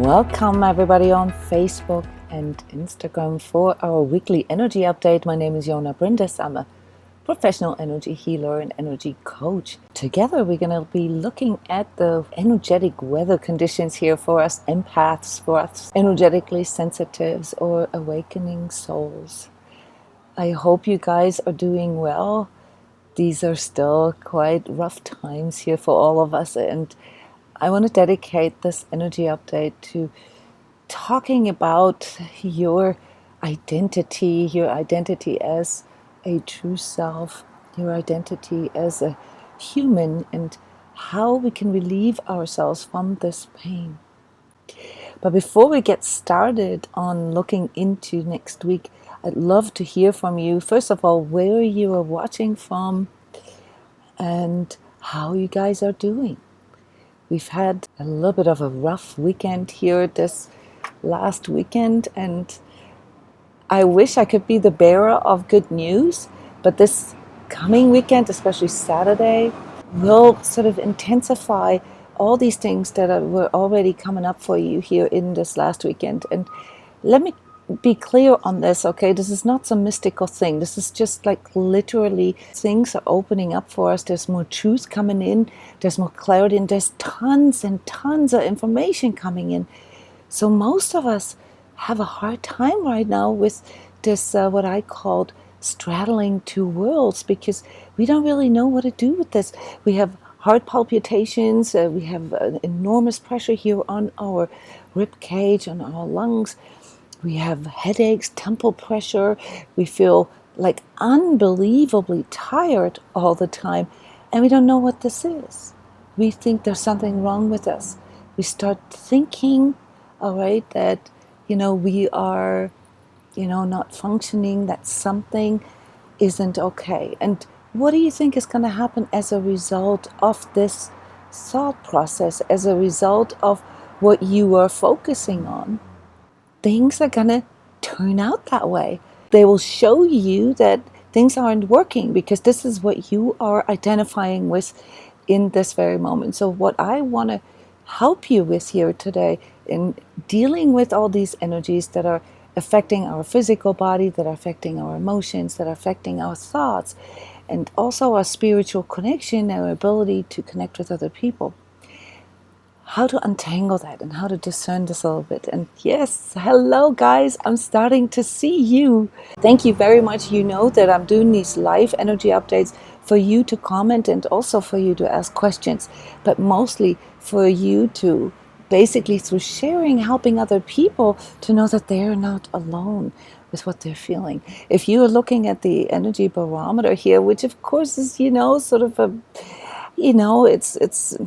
Welcome everybody on Facebook and Instagram for our weekly energy update. My name is Jona Bryndis. I'm a professional energy healer and energy coach. Together we're going to be looking at the energetic weather conditions here for us empaths, for us energetically sensitives or awakening souls. I hope you guys are doing well. These are still quite rough times here for all of us, and I want to dedicate this energy update to talking about your identity as a true self, your identity as a human, and how we can relieve ourselves from this pain. But before we get started on looking into next week, I'd love to hear from you. First of all, where you are watching from and how you guys are doing. We've had a little bit of a rough weekend here this last weekend, and I wish I could be the bearer of good news, but this coming weekend, especially Saturday, will sort of intensify all these things that were already coming up for you here in this last weekend. And let me be clear on this, okay? This is not some mystical thing. This is just like literally things are opening up for us. There's more truth coming in. There's more clarity, and there's tons and tons of information coming in. So most of us have a hard time right now with this, what I called straddling two worlds, because we don't really know what to do with this. We have heart palpitations. We have enormous pressure here on our rib cage, on our lungs. We have headaches, temple pressure. We feel like unbelievably tired all the time, and we don't know what this is. We think there's something wrong with us. We start thinking, all right, that, we are, not functioning, that something isn't okay. And what do you think is going to happen as a result of this thought process, as a result of what you are focusing on? Things are going to turn out that way. They will show you that things aren't working because this is what you are identifying with in this very moment. So what I want to help you with here today in dealing with all these energies that are affecting our physical body, that are affecting our emotions, that are affecting our thoughts, and also our spiritual connection, our ability to connect with other people. How to untangle that and how to discern this a little bit. And yes, hello guys, I'm starting to see you. Thank you very much. You know that I'm doing these live energy updates for you to comment and also for you to ask questions, but mostly for you to basically, through sharing, helping other people to know that they're not alone with what they're feeling. If you are looking at the energy barometer here, which of course is, sort of a, it's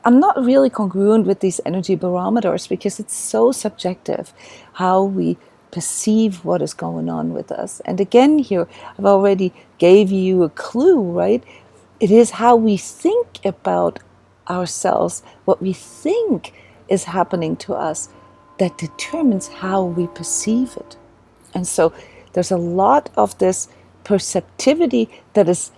I'm not really congruent with these energy barometers because it's so subjective how we perceive what is going on with us. And again here, I've already gave you a clue, right? It is how we think about ourselves, what we think is happening to us, that determines how we perceive it. And so there's a lot of this perceptivity that is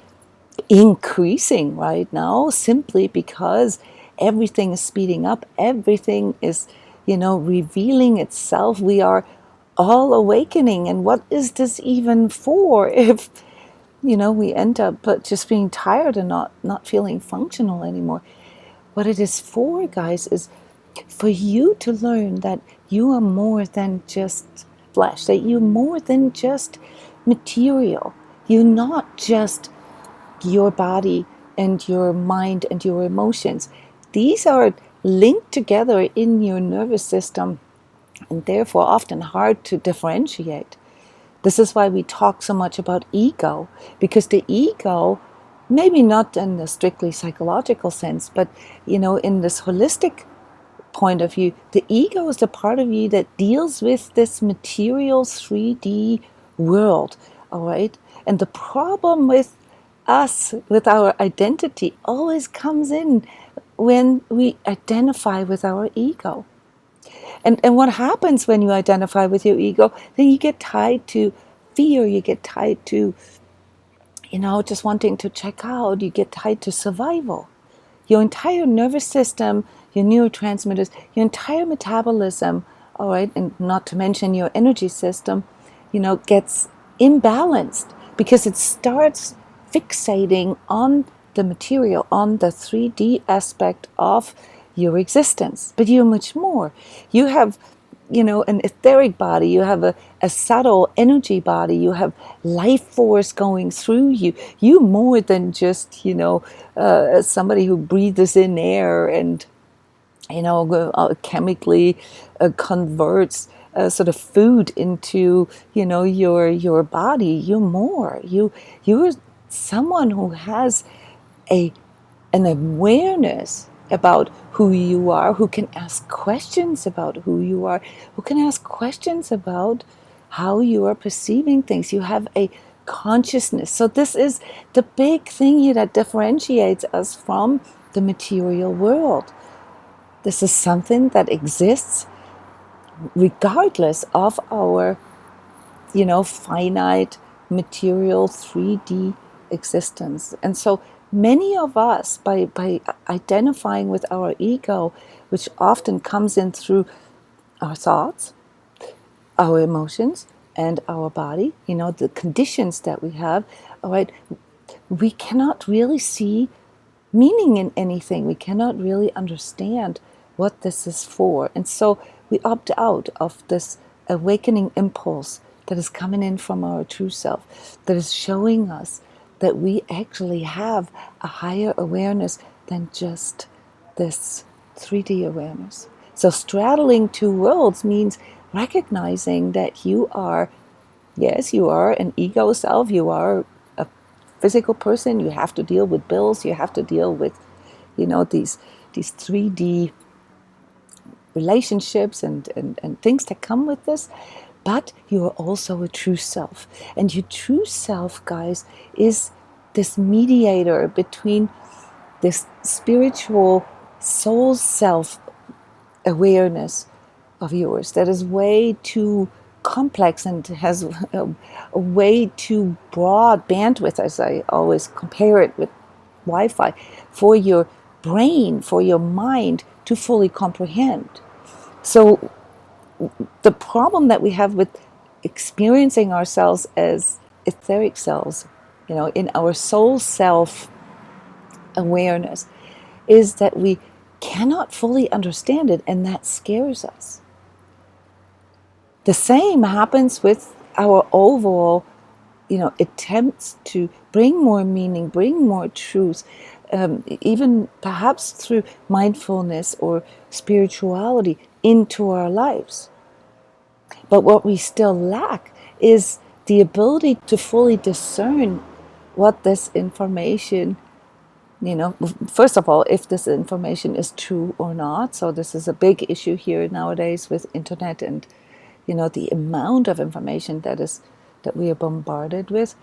increasing right now simply because everything is speeding up. Everything is, revealing itself. We are all awakening. And what is this even for if, we end up just being tired and not feeling functional anymore? What it is for, guys, is for you to learn that you are more than just flesh, that you're more than just material. You're not just your body and your mind and your emotions. These are linked together in your nervous system and therefore often hard to differentiate. This is why we talk so much about ego, because the ego, maybe not in the strictly psychological sense, but in this holistic point of view, the ego is the part of you that deals with this material 3D world, all right? And the problem with us, with our identity, always comes in when we identify with our ego. And what happens when you identify with your ego, then you get tied to fear, you get tied to, just wanting to check out, you get tied to survival. Your entire nervous system, your neurotransmitters, your entire metabolism, all right, and not to mention your energy system, gets imbalanced because it starts fixating on the material, on the 3D aspect of your existence. But you're much more. You have, an etheric body, you have a subtle energy body, you have life force going through you. You more than just, somebody who breathes in air and chemically converts sort of food into your body. You're more. You're someone who has an awareness about who you are, who can ask questions about who you are, who can ask questions about how you are perceiving things. You have a consciousness. So this is the big thing here that differentiates us from the material world. This is something that exists regardless of our, finite material 3D existence. And so many of us, by identifying with our ego, which often comes in through our thoughts, our emotions, and our body, the conditions that we have, all right, we cannot really see meaning in anything. We cannot really understand what this is for. And so we opt out of this awakening impulse that is coming in from our true self, that is showing us that we actually have a higher awareness than just this 3D awareness. So straddling two worlds means recognizing that you are, yes, you are an ego self, you are a physical person, you have to deal with bills, you have to deal with, these 3D relationships and things that come with this. But you are also a true self. And your true self, guys, is this mediator between this spiritual soul self awareness of yours that is way too complex and has a way too broad bandwidth, as I always compare it with Wi-Fi, for your brain, for your mind to fully comprehend. So the problem that we have with experiencing ourselves as etheric selves, in our soul self awareness, is that we cannot fully understand it, and that scares us. The same happens with our overall, attempts to bring more meaning, bring more truth, even perhaps through mindfulness or spirituality into our lives. But what we still lack is the ability to fully discern what this information, first of all, if this information is true or not. So this is a big issue here nowadays with internet and, the amount of information that we are bombarded with,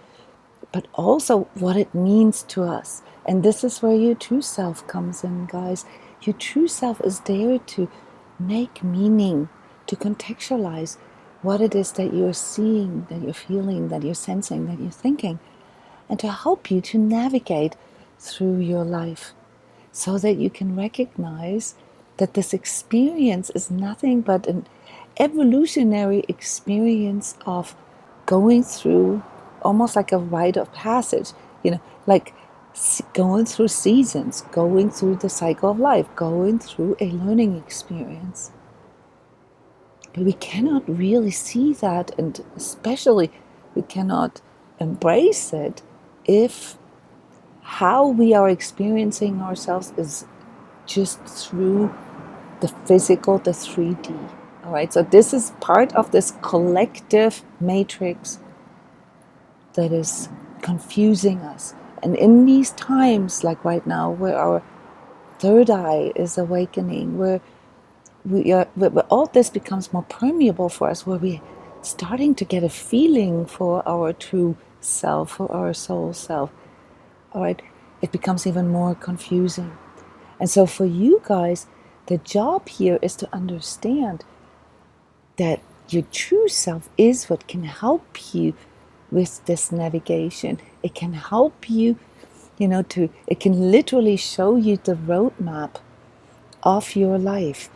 but also what it means to us. And this is where your true self comes in, guys. Your true self is there to make meaning, to contextualize what it is that you're seeing, that you're feeling, that you're sensing, that you're thinking, and to help you to navigate through your life so that you can recognize that this experience is nothing but an evolutionary experience of going through almost like a rite of passage, like going through seasons, going through the cycle of life, going through a learning experience. But we cannot really see that, and especially we cannot embrace it if how we are experiencing ourselves is just through the physical, the 3D. All right, so this is part of this collective matrix that is confusing us. And in these times, like right now, where our third eye is awakening, where where all this becomes more permeable for us, where we're starting to get a feeling for our true self, for our soul self, all right, it becomes even more confusing. And so for you guys, the job here is to understand that your true self is what can help you with this navigation. It can help you, it can literally show you the roadmap of your life,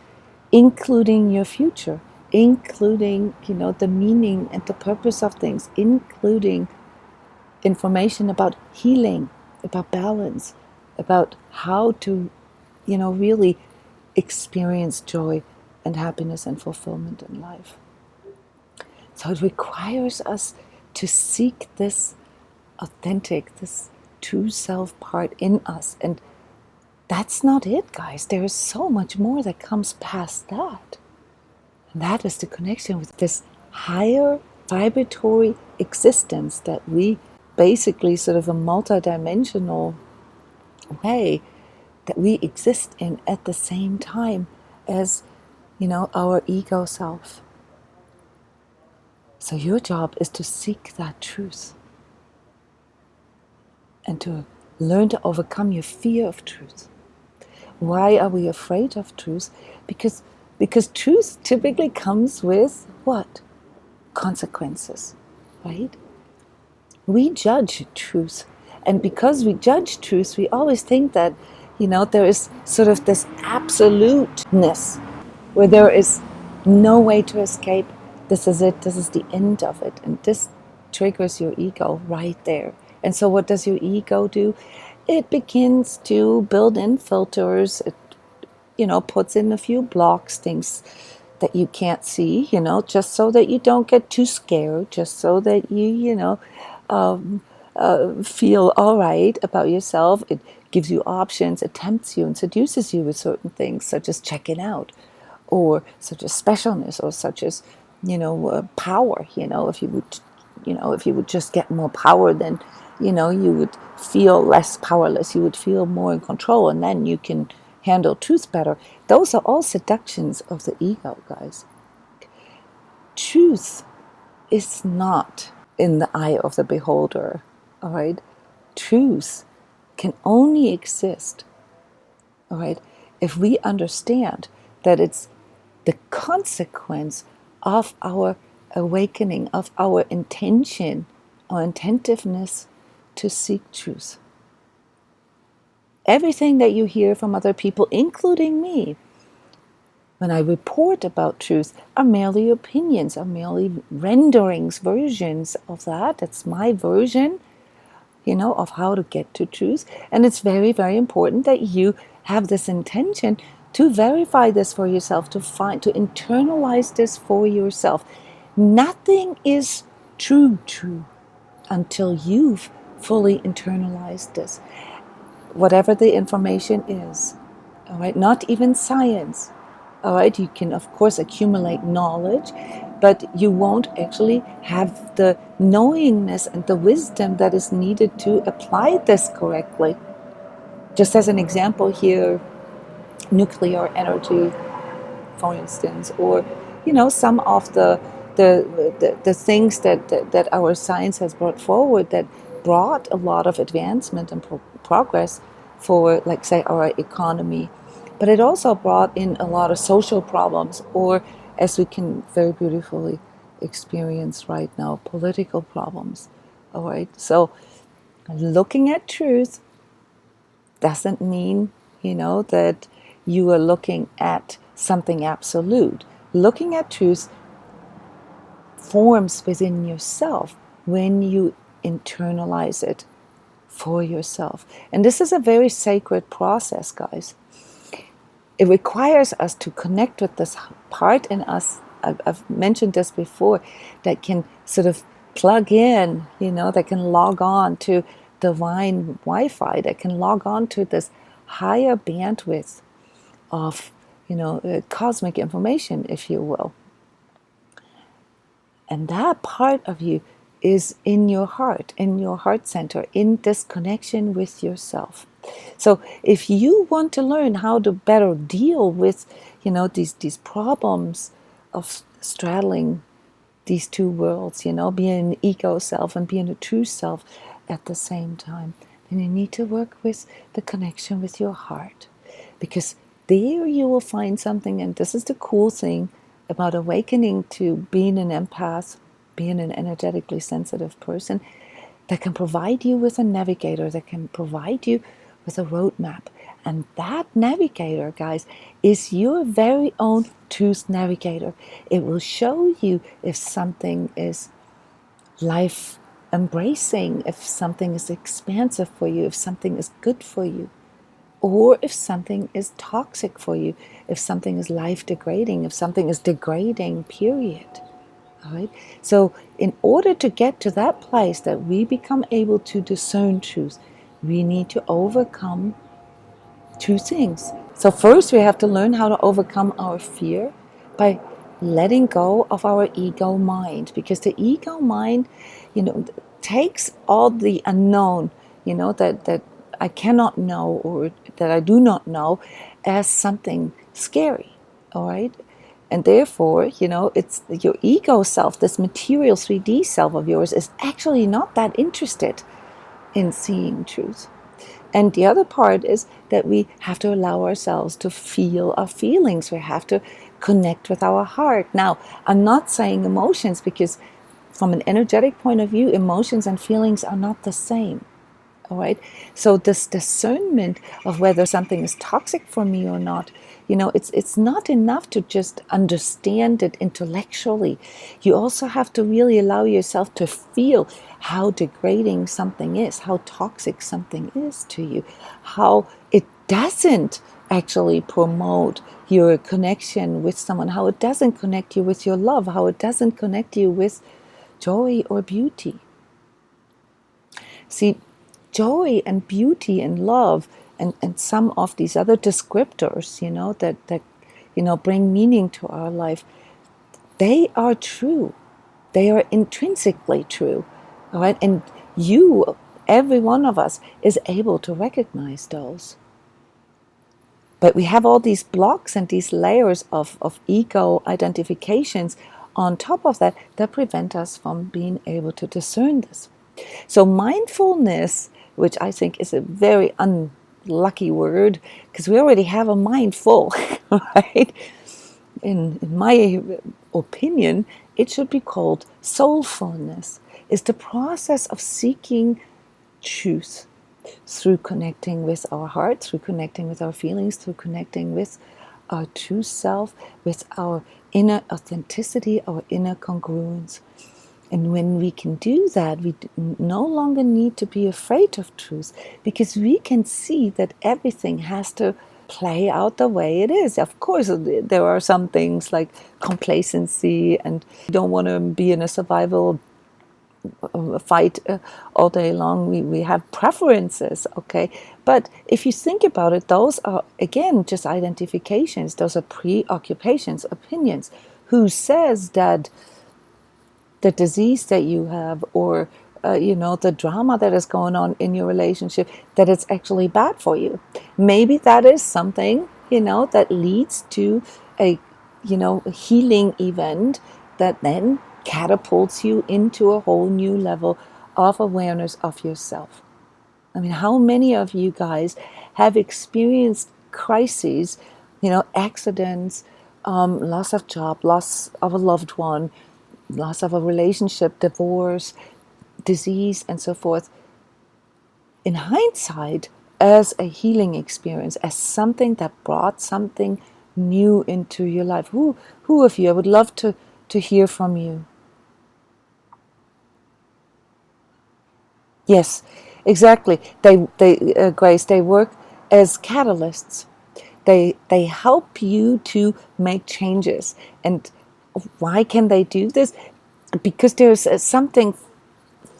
including your future, including, the meaning and the purpose of things, including information about healing, about balance, about how to, really experience joy and happiness and fulfillment in life. So it requires us to seek this authentic, this true self part in us. And that's not it, guys. There is so much more that comes past that. And that is the connection with this higher vibratory existence that we basically sort of a multidimensional way that we exist in at the same time as, our ego self. So your job is to seek that truth and to learn to overcome your fear of truth. Why are we afraid of truth? Because truth typically comes with what? Consequences, right? We judge truth. And because we judge truth, we always think that, there is sort of this absoluteness where there is no way to escape. This is it. This is the end of it. And this triggers your ego right there. And so what does your ego do? It begins to build in filters. It, puts in a few blocks, things that you can't see, just so that you don't get too scared, just so that you, feel all right about yourself. It gives you options, it tempts you and seduces you with certain things, such as checking out, or such as specialness, or such as, power. If you would just get more power, then, you would feel less powerless. You would feel more in control, and then you can handle truth better. Those are all seductions of the ego, guys. Truth is not in the eye of the beholder, all right? Truth can only exist, all right, if we understand that it's the consequence of our awakening, of our intention, our intentiveness to seek truth. Everything that you hear from other people, including me, when I report about truth, are merely opinions, are merely renderings, versions of that. That's my version, of how to get to truth. And it's very, very important that you have this intention to verify this for yourself, to internalize this for yourself. Nothing is true until you've fully internalized this. Whatever the information is, all right, not even science, all right, you can of course accumulate knowledge, but you won't actually have the knowingness and the wisdom that is needed to apply this correctly. Just as an example here, nuclear energy, for instance, or some of the things that our science has brought forward that brought a lot of advancement and progress for, like, say, our economy, but it also brought in a lot of social problems, or, as we can very beautifully experience right now, political problems. All right, so looking at truth doesn't mean, that you are looking at something absolute. Looking at truth forms within yourself when you internalize it for yourself. And this is a very sacred process, guys. It requires us to connect with this part in us, I've mentioned this before, that can sort of plug in, that can log on to divine Wi-Fi, that can log on to this higher bandwidth of, cosmic information, if you will. And that part of you is in your heart center, in this connection with yourself. So if you want to learn how to better deal with, these problems of straddling these two worlds, being an ego self and being a true self at the same time, then you need to work with the connection with your heart, because there you will find something. And this is the cool thing about awakening to being an empath, being an energetically sensitive person, that can provide you with a navigator, that can provide you with a roadmap. And that navigator, guys, is your very own truth navigator. It will show you if something is life embracing, if something is expansive for you, if something is good for you, or if something is toxic for you, if something is life degrading, if something is degrading, period. All right? So in order to get to that place that we become able to discern truth, we need to overcome two things. So first we have to learn how to overcome our fear by letting go of our ego mind, because the ego mind, takes all the unknown, that I cannot know or that I do not know as something scary. All right? And therefore, it's your ego self, this material 3D self of yours, is actually not that interested in seeing truth. And the other part is that we have to allow ourselves to feel our feelings. We have to connect with our heart. Now, I'm not saying emotions, because from an energetic point of view, emotions and feelings are not the same. All right. So this discernment of whether something is toxic for me or not, it's not enough to just understand it intellectually. You also have to really allow yourself to feel how degrading something is, how toxic something is to you, how it doesn't actually promote your connection with someone, how it doesn't connect you with your love, how it doesn't connect you with joy or beauty. See, joy and beauty and love and some of these other descriptors, that bring meaning to our life, they are true. They are intrinsically true. All right? And every one of us, is able to recognize those. But we have all these blocks and these layers of ego identifications on top of that prevent us from being able to discern this. So mindfulness, which I think is a very unlucky word, because we already have a mind full, right? In my opinion, it should be called soulfulness. It's the process of seeking truth through connecting with our heart, through connecting with our feelings, through connecting with our true self, with our inner authenticity, our inner congruence. And when we can do that, we no longer need to be afraid of truth, because we can see that everything has to play out the way it is. Of course, there are some things like complacency, and you don't want to be in a survival fight all day long. We have preferences, okay? But if you think about it, those are, again, just identifications. Those are preoccupations, opinions. Who says that the disease that you have, or the drama that is going on in your relationship, that it's actually bad for you? Maybe that is something, that leads to a healing event that then catapults you into a whole new level of awareness of yourself. I mean, how many of you guys have experienced crises, accidents, loss of job, loss of a loved one, loss of a relationship, divorce, disease, and so forth, in hindsight, as a healing experience, as something that brought something new into your life? Who of you? I would love to hear from you. Yes, exactly. Grace, they work as catalysts. They help you to make changes. And why can they do this? Because there's something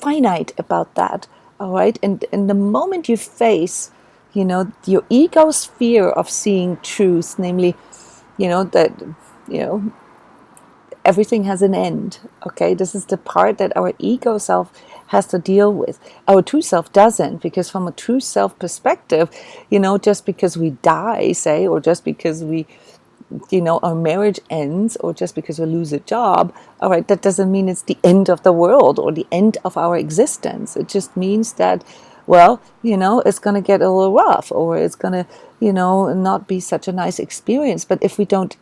finite about that. All right. And the moment you face, your ego's fear of seeing truth, namely, that, everything has an end. Okay, this is the part that our ego self has to deal with. Our true self doesn't, because from a true self perspective, just because we die, say, or just because our marriage ends, or just because we lose a job, all right, that doesn't mean it's the end of the world or the end of our existence. It just means that, well, it's going to get a little rough, or it's going to, not be such a nice experience. But if we don't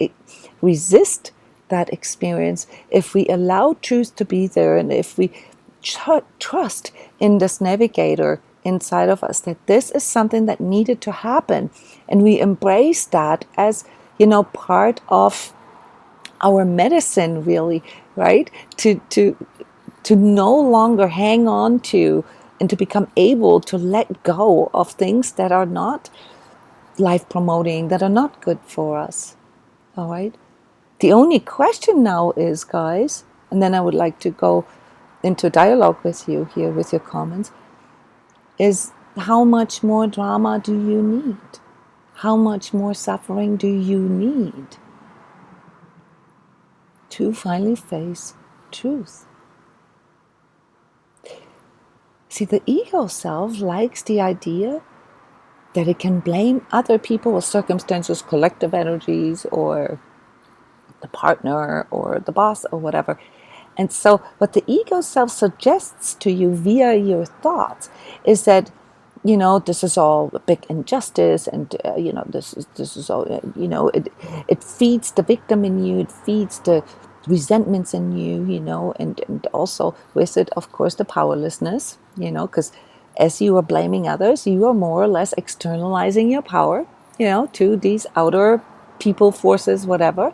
resist that experience, if we allow truth to be there, and if we trust in this navigator inside of us, that this is something that needed to happen. And we embrace that as, part of our medicine, really, right? To no longer hang on to and to become able to let go of things that are not life promoting, that are not good for us. All right. The only question now is, guys, and then I would like to go into dialogue with you here with your comments, is how much more drama do you need? How much more suffering do you need to finally face truth? See, the ego self likes the idea that it can blame other people or circumstances, collective energies, or the partner or the boss or whatever. And so what the ego self suggests to you via your thoughts is that, this is all a big injustice, and this is all, it feeds the victim in you, it feeds the resentments in you, and also with it, of course, the powerlessness, because as you are blaming others, you are more or less externalizing your power, to these outer people, forces, whatever.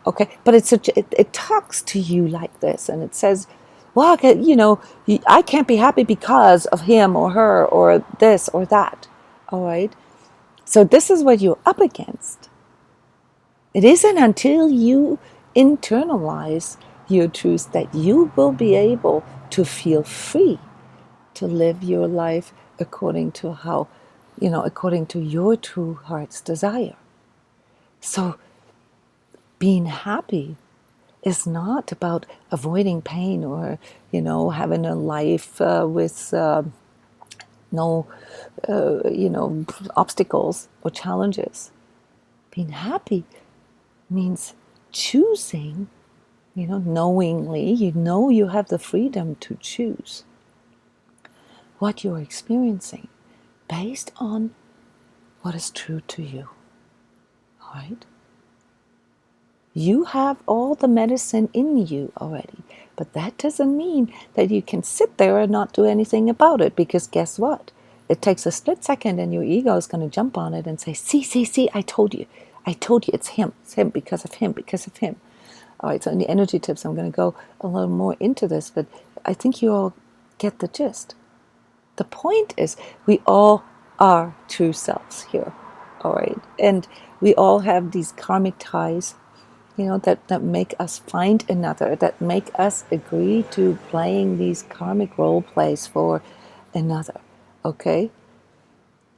Okay, but it talks to you like this, and it says, well, I can't be happy because of him or her or this or that. All right, so this is what you're up against. It isn't until you internalize your truth that you will be able to feel free to live your life according to according to your true heart's desire. So being happy is not about avoiding pain or, having a life with no, obstacles or challenges. Being happy means choosing, knowingly, you have the freedom to choose what you're experiencing based on what is true to you. All right? You have all the medicine in you already, but that doesn't mean that you can sit there and not do anything about it, because guess what? It takes a split second and your ego is going to jump on it and say, see, I told you, it's him because of him. All right, so in the energy tips, I'm going to go a little more into this, but I think you all get the gist. The point is, we all are true selves here, all right? And we all have these karmic ties, that make us find another, that make us agree to playing these karmic role plays for another, okay?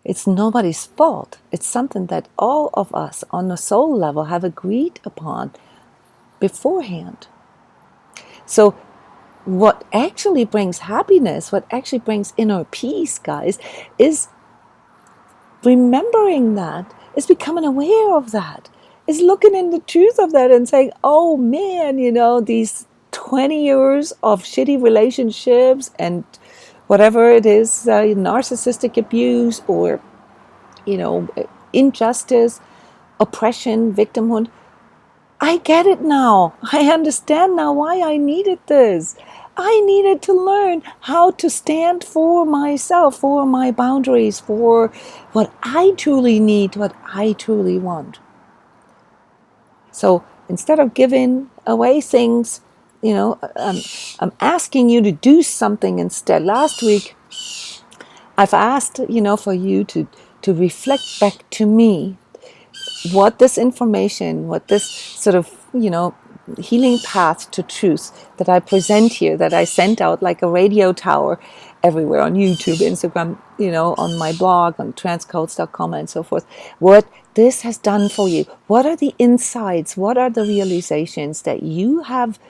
It's nobody's fault. It's something that all of us on a soul level have agreed upon beforehand. So what actually brings happiness, what actually brings inner peace, guys, is remembering that, is becoming aware of that, is looking in the truth of that and saying, oh man, these 20 years of shitty relationships and whatever it is, narcissistic abuse or, injustice, oppression, victimhood, I get it now. I understand now why I needed this. I needed to learn how to stand for myself, for my boundaries, for what I truly need, what I truly want. So instead of giving away things, I'm asking you to do something instead. Last week, I've asked, for you to reflect back to me what this information, what this sort of, healing path to truth that I present here, that I sent out like a radio tower everywhere on YouTube, Instagram, on my blog, on transcodes.com and so forth, what this has done for you. What are the insights? What are the realizations that you have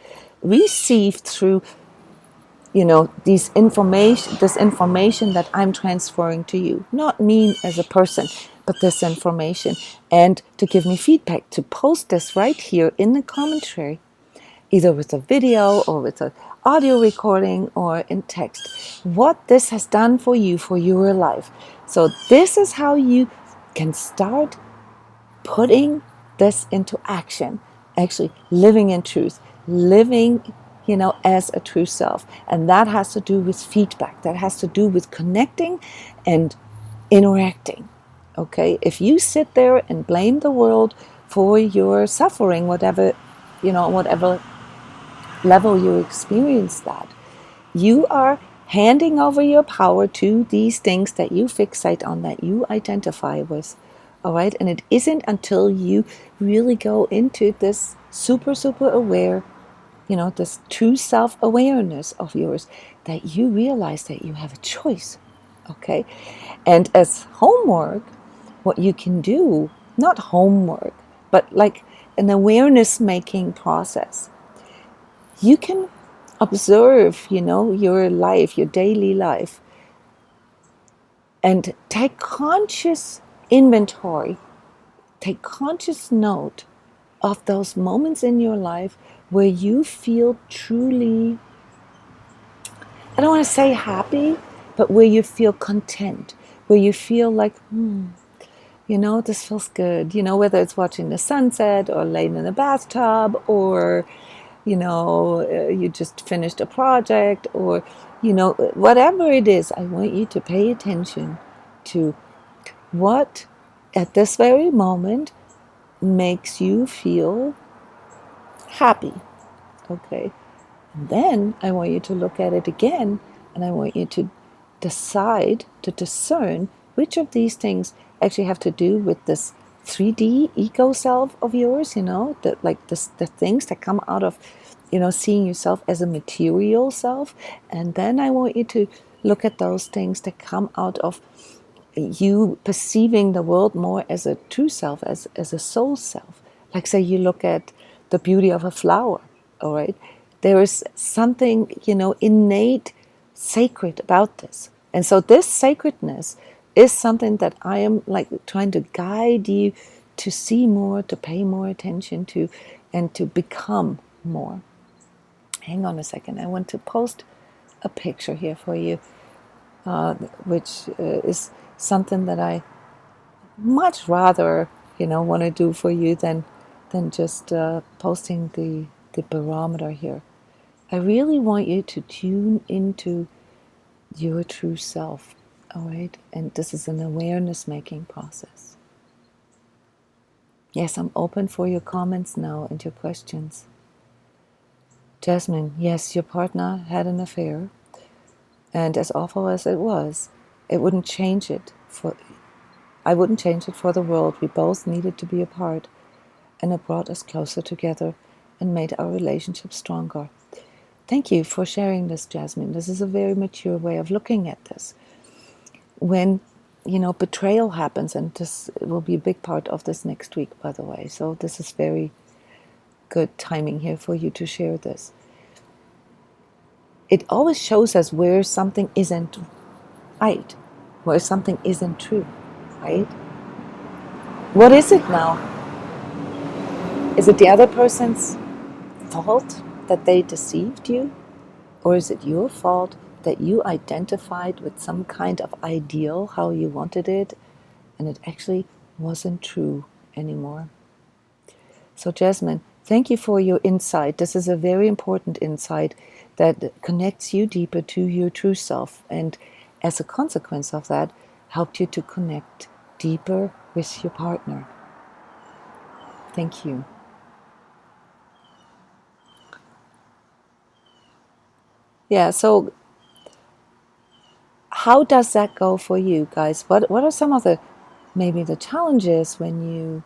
received through, this information that I'm transferring to you? Not me as a person, but this information. And to give me feedback, to post this right here in the commentary, either with a video or with an audio recording or in text, what this has done for you, for your life. So this is how you can start putting this into action, actually living in truth, living, as a true self. And that has to do with feedback. That has to do with connecting and interacting. Okay? If you sit there and blame the world for your suffering, whatever level you experience that, you are handing over your power to these things that you fixate on, that you identify with. All right? And it isn't until you really go into this super, super aware, this true self-awareness of yours, that you realize that you have a choice. Okay? And as homework, what you can do, not homework, but like an awareness making process, you can observe, your life, your daily life, and take conscious inventory, take conscious note of those moments in your life where you feel truly, I don't want to say happy, but where you feel content, where you feel like, this feels good, whether it's watching the sunset or laying in the bathtub, or you just finished a project, or whatever it is. I want you to pay attention to what at this very moment makes you feel happy. Okay, and then I want you to look at it again, and I want you to decide, to discern which of these things actually have to do with this 3D ego self of yours, the things that come out of, seeing yourself as a material self. And then I want you to look at those things that come out of you perceiving the world more as a true self, as a soul self. Like, say, you look at the beauty of a flower, all right? There is something, innate sacred about this. And so this sacredness is something that I am like trying to guide you to see more, to pay more attention to, and to become more. Hang on a second. I want to post a picture here for you, which is something that I much rather, want to do for you than just posting the barometer here. I really want you to tune into your true self, all right? And this is an awareness-making process. Yes, I'm open for your comments now and your questions. Jasmine, yes, your partner had an affair, and as awful as it was, I wouldn't change it for the world. We both needed to be apart, and it brought us closer together and made our relationship stronger. Thank you for sharing this, Jasmine. This is a very mature way of looking at this. When, betrayal happens, and this will be a big part of this next week, by the way, so this is very good timing here for you to share this. It always shows us where something isn't right, where something isn't true, right? What is it now? Is it the other person's fault that they deceived you? Or is it your fault that you identified with some kind of ideal, how you wanted it, and it actually wasn't true anymore? So Jasmine, thank you for your insight. This is a very important insight that connects you deeper to your true self, and as a consequence of that, helped you to connect deeper with your partner. Thank you. Yeah, so how does that go for you guys? What are some of the maybe the challenges when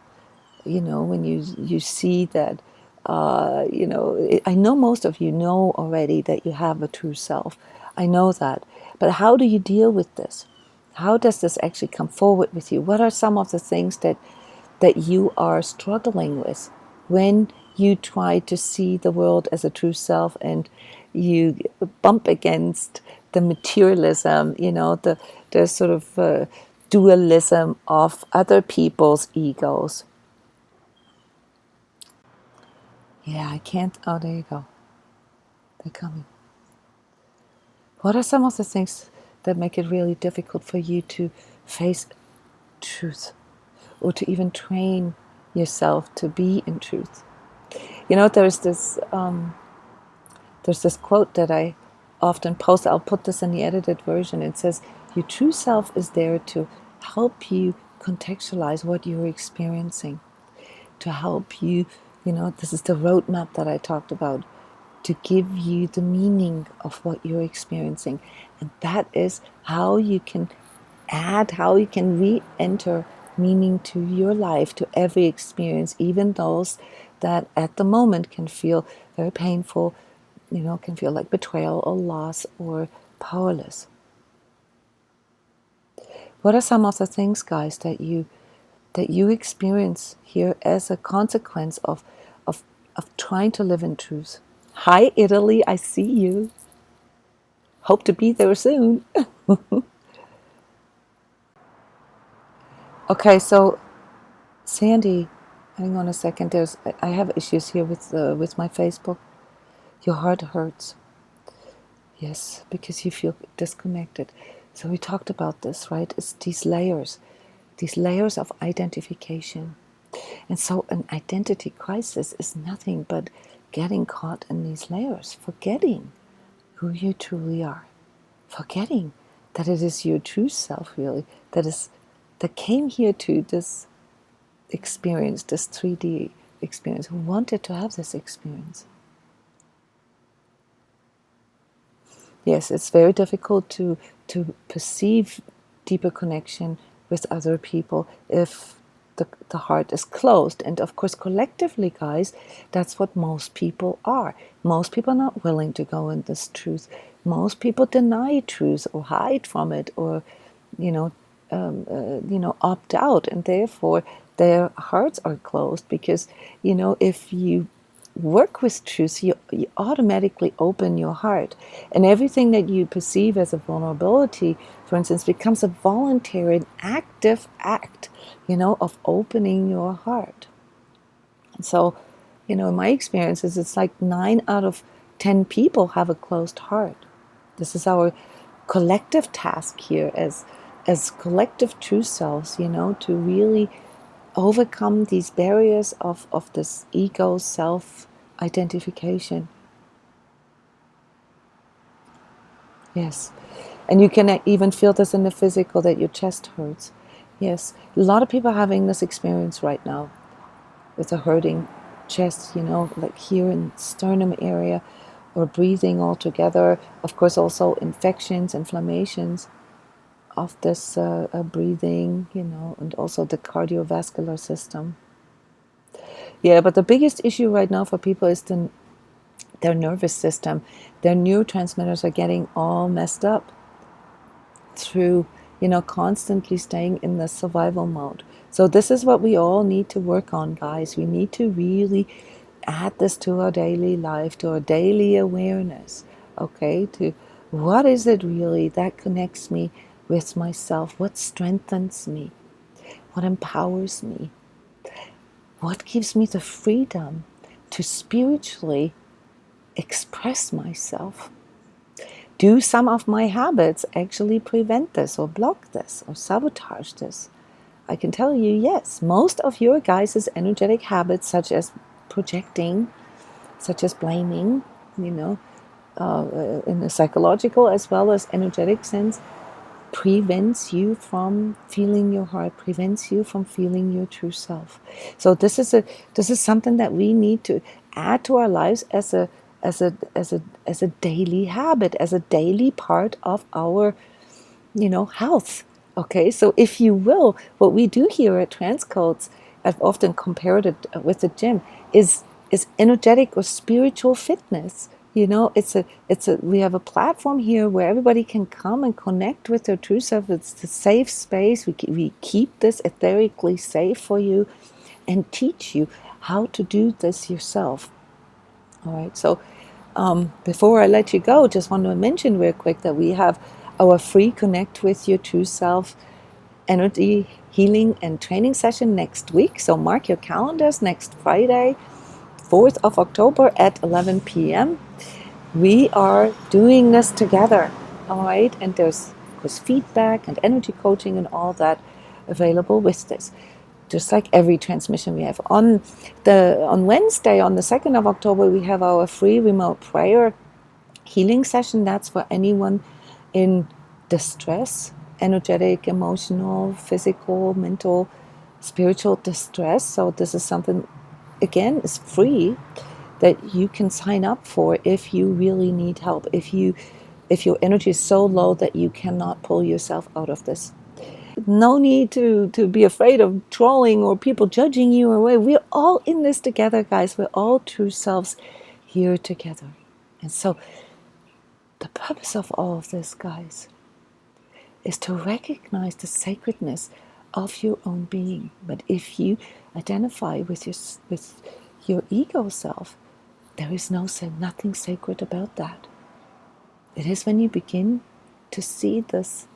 you see that I know most of you know already that you have a true self. I know that. But how do you deal with this? How does this actually come forward with you? What are some of the things that you are struggling with when you try to see the world as a true self and you bump against the materialism, the sort of dualism of other people's egos? Yeah, I can't. Oh, there you go. They're coming. What are some of the things that make it really difficult for you to face truth, or to even train yourself to be in truth? There's this There's this quote that I often post. I'll put this in the edited version. It says, your true self is there to help you contextualize what you're experiencing, to help you, this is the roadmap that I talked about, to give you the meaning of what you're experiencing. And that is how you can how you can re-enter meaning to your life, to every experience, even those that at the moment can feel very painful, can feel like betrayal or loss or powerless. What are some of the things, guys, that you experience here as a consequence of trying to live in truth? Hi, Italy, I see you. Hope to be there soon. Okay, so Sandy, hang on a second. I have issues here with my Facebook. Your heart hurts. Yes, because you feel disconnected. So we talked about this, right? It's these layers of identification. And so an identity crisis is nothing but getting caught in these layers, forgetting who you truly are, forgetting that it is your true self, really, that came here to this experience, this 3D experience, who wanted to have this experience. Yes, it's very difficult to perceive deeper connection with other people if the heart is closed. And of course, collectively, guys, that's what most people are. Most people are not willing to go in this truth. Most people deny truth or hide from it, or opt out, and therefore their hearts are closed. Because if you work with truth, you automatically open your heart, and everything that you perceive as a vulnerability, for instance, becomes a voluntary and active act, of opening your heart. And so, in my experiences, it's like 9 out of 10 people have a closed heart. This is our collective task here as collective true selves, to really overcome these barriers of this ego self-identification. Yes. And you can even feel this in the physical, that your chest hurts. Yes. A lot of people are having this experience right now with a hurting chest, like here in sternum area, or breathing altogether. Of course, also infections, inflammations of this breathing, and also the cardiovascular system. Yeah, but the biggest issue right now for people is their nervous system. Their neurotransmitters are getting all messed up through, constantly staying in the survival mode. So this is what we all need to work on, guys. We need to really add this to our daily life, to our daily awareness, okay? To what is it really that connects me with myself? What strengthens me? What empowers me? What gives me the freedom to spiritually express myself? Do some of my habits actually prevent this, or block this, or sabotage this? I can tell you, yes. Most of your guys' energetic habits, such as projecting, such as blaming, in a psychological as well as energetic sense, prevents you from feeling your heart, prevents you from feeling your true self. So this is something that we need to add to our lives as a daily habit, as a daily part of our health. Okay, so if you will, what we do here at transCODES, I've often compared it with the gym, is energetic or spiritual fitness. We have a platform here where everybody can come and connect with their true self. It's a safe space. We keep this etherically safe for you, and teach you how to do this yourself. All right, so before I let you go, just want to mention real quick that we have our free Connect with Your True Self energy healing and training session next week. So mark your calendars, next Friday, 4th of October at 11 p.m. We are doing this together, all right? And there's, of course, feedback and energy coaching and all that available with this. Just like every transmission we have. On Wednesday, on the 2nd of October, we have our free remote prayer healing session. That's for anyone in distress, energetic, emotional, physical, mental, spiritual distress. So this is something, again, is free, that you can sign up for if you really need help, if your energy is so low that you cannot pull yourself out of this. No need to be afraid of trolling or people judging you or what. We're all in this together, guys. We're all true selves here together. And so the purpose of all of this, guys, is to recognize the sacredness of your own being. But if you identify with your ego self, there is nothing sacred about that. It is when you begin to see this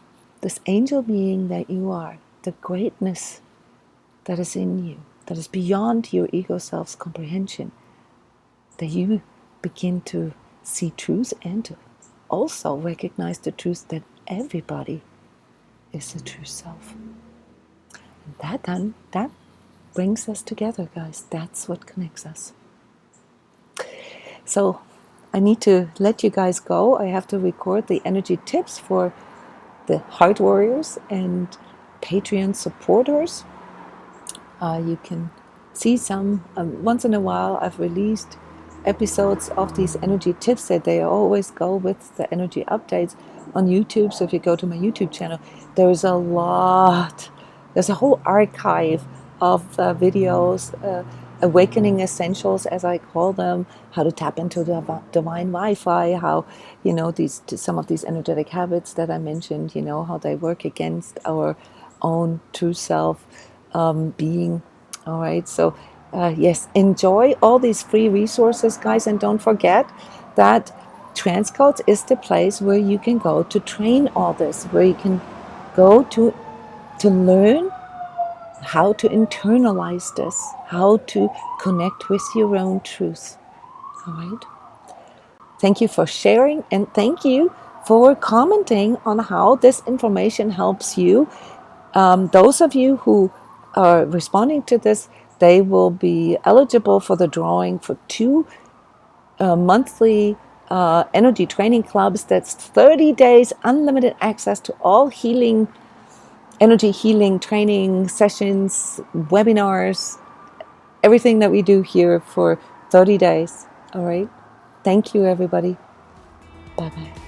angel being that you are, the greatness that is in you, that is beyond your ego self's comprehension, that you begin to see truth and to also recognize the truth that everybody is the true self. And that brings us together, guys. That's what connects us. So I need to let you guys go. I have to record the energy tips for the Heart Warriors and Patreon supporters. You can see some, once in a while I've released episodes of these energy tips that they always go with the energy updates on YouTube. So if you go to my YouTube channel, there's a whole archive of videos, awakening essentials, as I call them, how to tap into the divine Wi-Fi, how, some of these energetic habits that I mentioned, how they work against our own true self being. All right, so yes, enjoy all these free resources, guys, and don't forget that transCODES is the place where you can go to train all this, where you can go to learn how to internalize this, how to connect with your own truth. All right. Thank you for sharing, and thank you for commenting on how this information helps you. Those of you who are responding to this, they will be eligible for the drawing for 2 monthly energy training clubs. That's 30 days, unlimited access to all energy healing training sessions, webinars, everything that we do here for 30 days. All right. Thank you, everybody. Bye-bye.